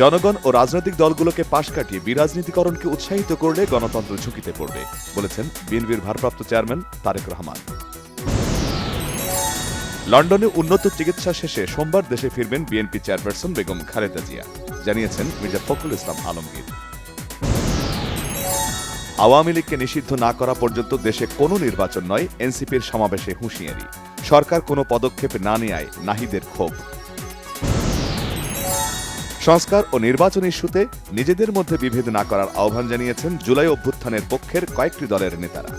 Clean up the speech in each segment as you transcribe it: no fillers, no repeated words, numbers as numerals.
জনগণ ও রাজনৈতিক দলগুলোকে পাশ কাটিয়ে বিরাজনীতিকরণকে উৎসাহিত করলে গণতন্ত্র ঝুঁকিতে পড়বে, বলেছেন বিএনপির ভারপ্রাপ্ত চেয়ারম্যান তারেক রহমান। লন্ডনে উন্নত চিকিৎসা শেষে সোমবার দেশে ফিরবেন বিএনপি চেয়ারপারসন বেগম খালেদা জিয়া, জানিয়েছেন মির্জা ফখরুল ইসলাম আলমগীর। আওয়ামী লীগকে নিষিদ্ধ না করা পর্যন্ত দেশে কোনো নির্বাচন নয়, এনসিপির সমাবেশে হুঁশিয়ারি। সরকার কোনো পদক্ষেপ না নেয়ায় নাহিদের ক্ষোভ। সংস্কার ও নির্বাচন ইস্যুতে নিজেদের মধ্যে বিভেদ না করার আহ্বান জানিয়েছেন জুলাই অভ্যুত্থানের পক্ষের কয়েকটি দলের নেতারা।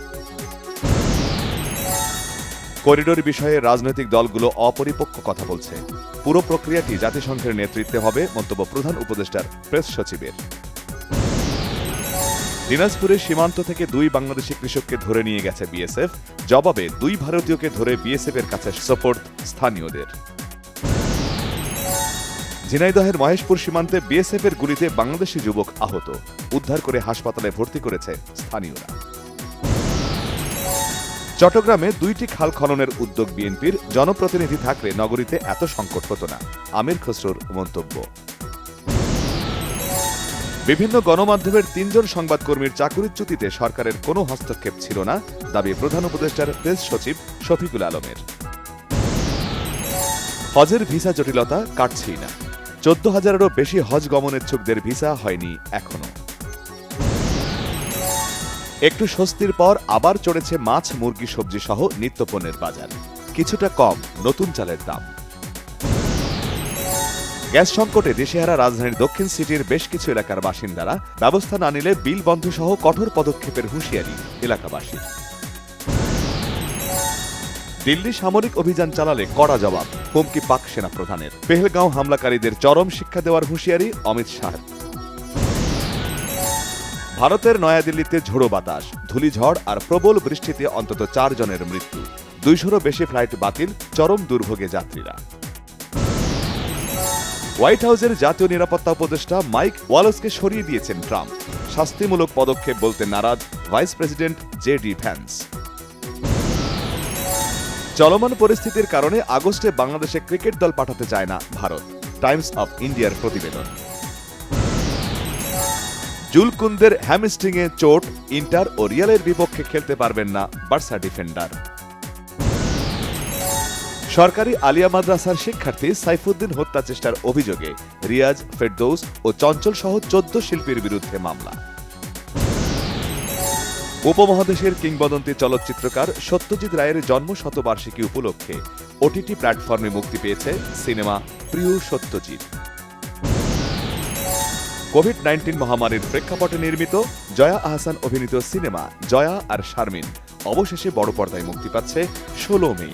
করিডোর বিষয়ে রাজনৈতিক দলগুলো অপরিপক্ক কথা বলছে। পুরো প্রক্রিয়াটি জাতিসংঘের নেতৃত্বে হবে, মন্তব্য প্রধান উপদেষ্টার প্রেস সচিবের। দিনাজপুরের সীমান্ত থেকে 2 বাংলাদেশি কৃষককে ধরে নিয়ে গেছে বিএসএফ, জবাবে 2 ভারতীয়কে ধরে বিএসএফ এর কাছে সোপর্দ স্থানীয়দের। ঝিনাইদহের মহেশপুর সীমান্তে বিএসএফ এর গুলিতে বাংলাদেশি যুবক আহত, উদ্ধার করে হাসপাতালে ভর্তি করেছে স্থানীয়রা। চট্টগ্রামে 2টি খাল খননের উদ্যোগ বিএনপির, জনপ্রতিনিধি থাকলে নগরীতে এত সংকট হতো না, আমির খসরুর মন্তব্য। বিভিন্ন গণমাধ্যমের 3 জন সংবাদকর্মীর চাকুরিচ্যুতিতে সরকারের কোনো হস্তক্ষেপ ছিল না, দাবি প্রধান উপদেষ্টার প্রেস সচিব শফিকুল আলমের। হজের ভিসা জটিলতা কাটছেই না, 14,000-এরও বেশি হজ গমনেচ্ছুকদের ভিসা হয়নি এখনো। একটু স্বস্তির পর আবার চড়েছে মাছ, মুরগি, সবজি সহ নিত্যপণ্যের বাজার, কিছুটা কম নতুন চালের দাম। গ্যাস সংকটে দিশেহারা রাজধানীর দক্ষিণ সিটির বেশ কিছু এলাকার বাসিন্দারা, ব্যবস্থা না নিলে বিল বন্ধ সহ কঠোর পদক্ষেপের হুঁশিয়ারি এলাকাবাসীর। দিল্লি সামরিক অভিযান চালালে কড়া জবাব, হুমকি পাক সেনা প্রধানের। পেহেলগাঁও হামলাকারীদের চরম শিক্ষা দেওয়ার হুঁশিয়ারি অমিত শাহের। ভারতের নয়াদিল্লিতে ঝোড়ো বাতাস, ধূলিঝড় আর প্রবল বৃষ্টিতে অন্তত 4 জনের মৃত্যু, 200-রও বেশি ফ্লাইট বাতিল, চরম দুর্ভোগে যাত্রীরা। হোয়াইট হাউসের জাতীয় নিরাপত্তা উপদেষ্টা মাইক ওয়ালসকে সরিয়ে দিয়েছেন ট্রাম্প, শাস্তিমূলক পদক্ষেপ বলতে নারাজ ভাইস প্রেসিডেন্ট জেডি ভ্যান্স। চলমান পরিস্থিতির কারণে আগস্টে বাংলাদেশে ক্রিকেট দল পাঠাতে চায় না ভারত, টাইমস অফ ইন্ডিয়ার প্রতিবেদন। জুলকুন্দের হ্যামস্ট্রিংয়ে চোট, ইন্টার ও রিয়ালের বিপক্ষে খেলতে পারবেন না বার্সা ডিফেন্ডার। সরকারি আলিয়া মাদ্রাসার শিক্ষার্থী সাইফুদ্দিন হত্যা চেষ্টার অভিযোগে রিয়াজ, ফেরদৌস ও চঞ্চল সহ 14 শিল্পীর বিরুদ্ধে মামলা। উপমহাদেশের কিংবদন্তি চলচ্চিত্রকার সত্যজিৎ রায়ের জন্মশতবার্ষিকী উপলক্ষে ওটিটি প্ল্যাটফর্মে মুক্তি পেয়েছে সিনেমা প্রিয় সত্যজিৎ। কোভিড-19 মহামারীর প্রেক্ষাপটে নির্মিত জয়া আহসান অভিনীত সিনেমা জয়া আর শারমিন অবশেষে বড় পর্দায় মুক্তি পাচ্ছে 16 মে।